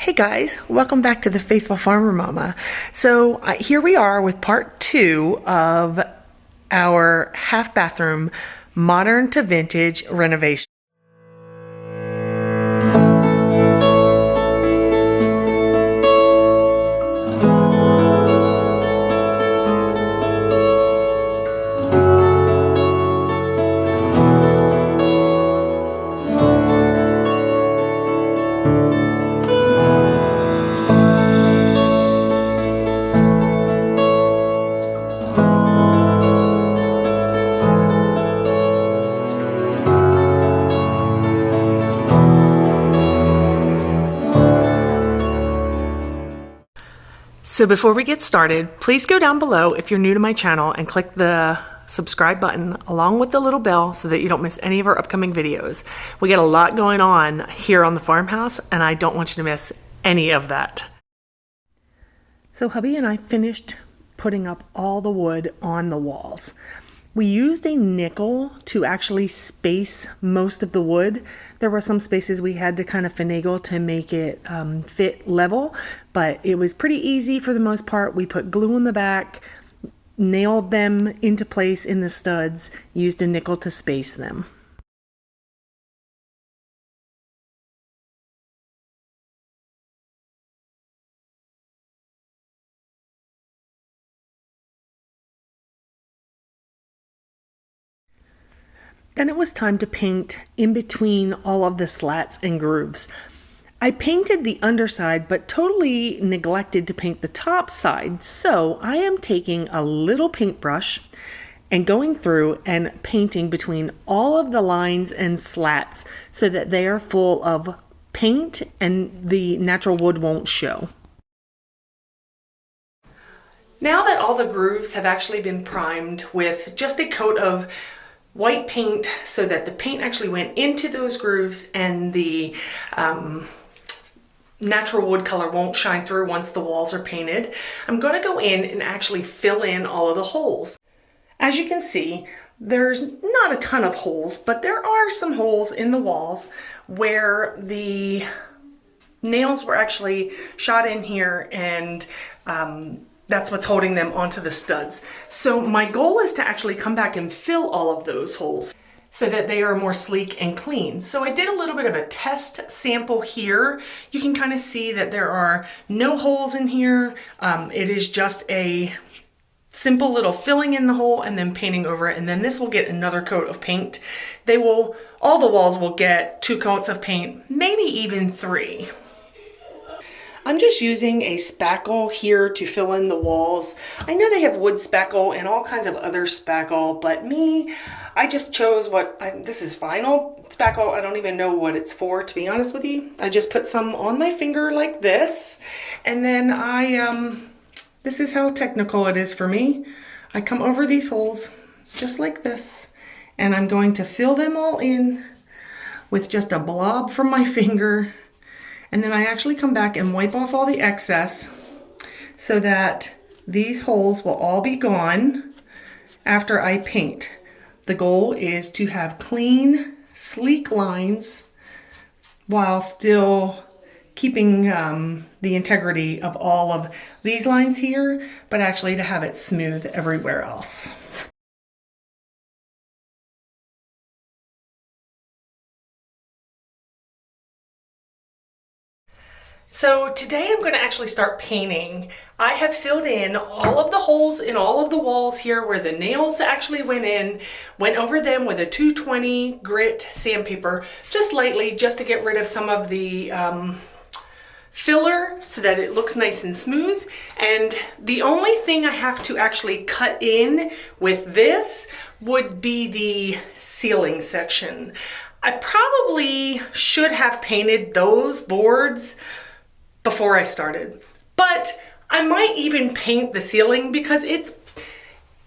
Hey guys, welcome back to the Faithful Farmer Momma. So here we are with part 2 of our half bathroom modern to vintage renovation. So before we get started, please go down below if you're new to my channel and click the subscribe button along with the little bell so that you don't miss any of our upcoming videos. We got a lot going on here on the farmhouse and I don't want you to miss any of that. So hubby and I finished putting up all the wood on the walls. We used a nickel to actually space most of the wood. There were some spaces we had to kind of finagle to make it fit level, but it was pretty easy for the most part. We put glue in the back, nailed them into place in the studs, used a nickel to space them. Then it was time to paint in between all of the slats and grooves. I painted the underside, but totally neglected to paint the top side. So I am taking a little paintbrush and going through and painting between all of the lines and slats so that they are full of paint and the natural wood won't show. Now that all the grooves have actually been primed with just a coat of white paint so that the paint actually went into those grooves and the natural wood color won't shine through once the walls are painted, I'm going to go in and actually fill in all of the holes. As you can see, there's not a ton of holes, but there are some holes in the walls where the nails were actually shot in here and that's what's holding them onto the studs. So my goal is to actually come back and fill all of those holes so that they are more sleek and clean. So I did a little bit of a test sample here. You can kind of see that there are no holes in here. It is just a simple little filling in the hole and then painting over it. And then this will get another coat of paint. All the walls will get 2 coats of paint, maybe even 3. I'm just using a spackle here to fill in the walls. I know they have wood spackle and all kinds of other spackle, but I just chose this is vinyl spackle. I don't even know what it's for, to be honest with you. I just put some on my finger like this, and then this is how technical it is for me. I come over these holes just like this, and I'm going to fill them all in with just a blob from my finger. And then I actually come back and wipe off all the excess so that these holes will all be gone after I paint. The goal is to have clean, sleek lines while still keeping the integrity of all of these lines here, but actually to have it smooth everywhere else. So today I'm going to actually start painting. I have filled in all of the holes in all of the walls here where the nails actually went over them with a 220 grit sandpaper, just lightly, just to get rid of some of the filler so that it looks nice and smooth. And the only thing I have to actually cut in with this would be the ceiling section. I probably should have painted those boards before I started, but I might even paint the ceiling because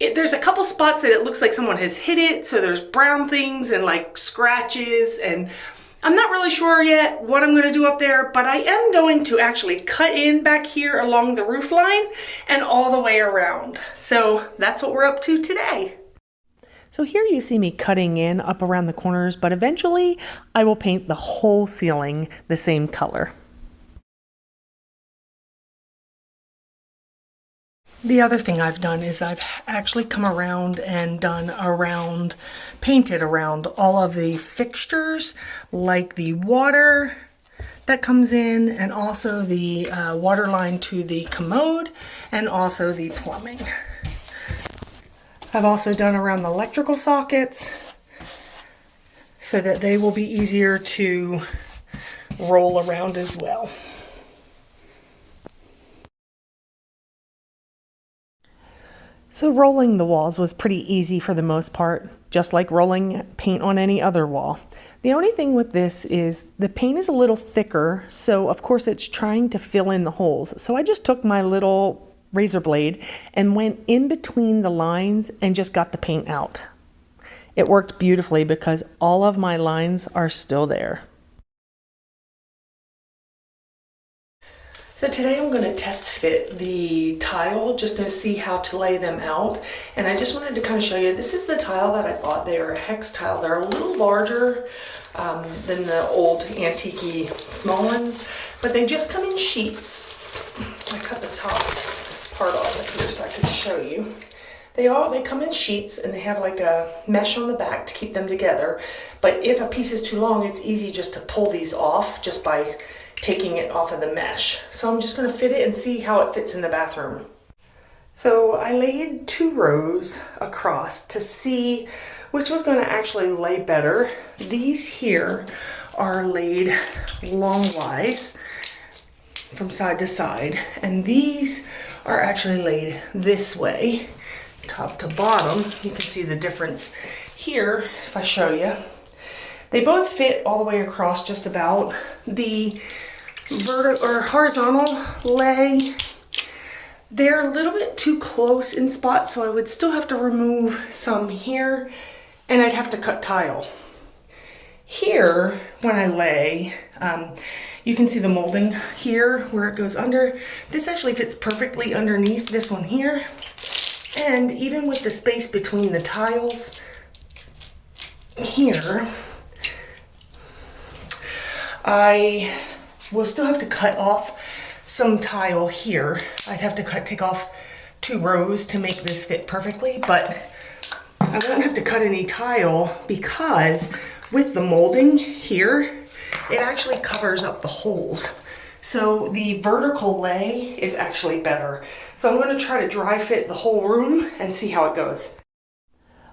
there's a couple spots that it looks like someone has hit it, so there's brown things and like scratches, and I'm not really sure yet what I'm going to do up there, but I am going to actually cut in back here along the roof line and all the way around. So that's what we're up to today. So here you see me cutting in up around the corners, but eventually I will paint the whole ceiling the same color. The other thing I've done is I've actually come around and painted around all of the fixtures, like the water that comes in, and also the water line to the commode, and also the plumbing. I've also done around the electrical sockets so that they will be easier to roll around as well. So rolling the walls was pretty easy for the most part, just like rolling paint on any other wall. The only thing with this is the paint is a little thicker, so of course it's trying to fill in the holes. So I just took my little razor blade and went in between the lines and just got the paint out. It worked beautifully because all of my lines are still there. So today I'm going to test fit the tile just to see how to lay them out. And I just wanted to kind of show you, this is the tile that I bought. They are a hex tile. They're a little larger than the old antique small ones, but they just come in sheets. I cut the top part off of here so I can show you. They come in sheets and they have like a mesh on the back to keep them together. But if a piece is too long, it's easy just to pull these off just by taking it off of the mesh. So I'm just going to fit it and see how it fits in the bathroom. So I laid 2 rows across to see which was going to actually lay better. These here are laid longwise from side to side, and these are actually laid this way, top to bottom. You can see the difference here if I show you. They both fit all the way across just about. The vertical or horizontal lay, they're a little bit too close in spots, so I would still have to remove some here, and I'd have to cut tile. Here, when I lay, you can see the molding here where it goes under. This actually fits perfectly underneath this one here, and even with the space between the tiles here, I will still have to cut off some tile here. I'd have to take off 2 rows to make this fit perfectly, but I won't have to cut any tile because with the molding here, it actually covers up the holes. So the vertical lay is actually better. So I'm going to try to dry fit the whole room and see how it goes.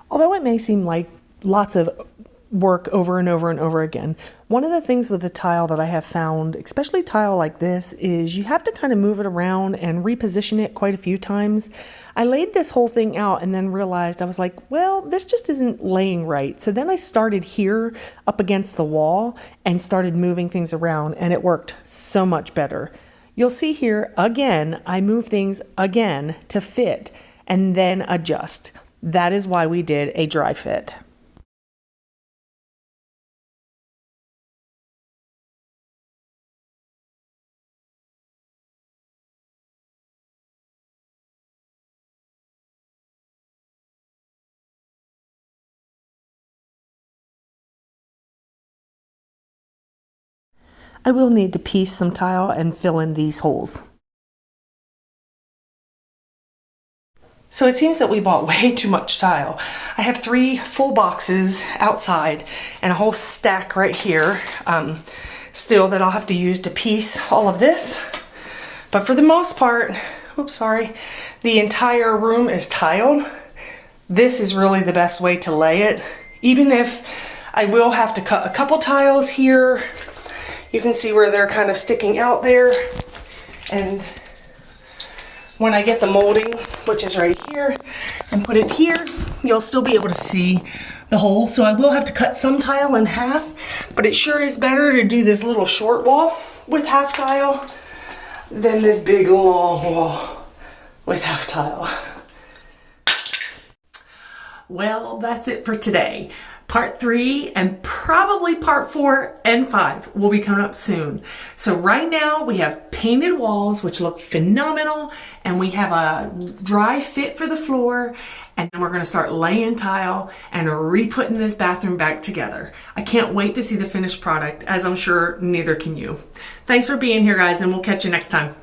Although it may seem like lots of work over and over and over again, one of the things with the tile that I have found, especially tile like this, is you have to kind of move it around and reposition it quite a few times. I laid this whole thing out and then realized, I was like, well, this just isn't laying right. So then I started here up against the wall and started moving things around, and it worked so much better. You'll see here again, I move things again to fit and then adjust. That is why we did a dry fit. I will need to piece some tile and fill in these holes. So it seems that we bought way too much tile. I have 3 full boxes outside and a whole stack right here still that I'll have to use to piece all of this. But for the most part, the entire room is tiled. This is really the best way to lay it. Even if I will have to cut a couple tiles here, you can see where they're kind of sticking out there. And when I get the molding, which is right here, and put it here, you'll still be able to see the hole. So I will have to cut some tile in half, but it sure is better to do this little short wall with half tile than this big long wall with half tile. Well, that's it for today. Part 3 and probably part 4 and 5 will be coming up soon. So right now we have painted walls, which look phenomenal, and we have a dry fit for the floor, and then we're going to start laying tile and re-putting this bathroom back together. I can't wait to see the finished product, as I'm sure neither can you. Thanks for being here, guys, and we'll catch you next time.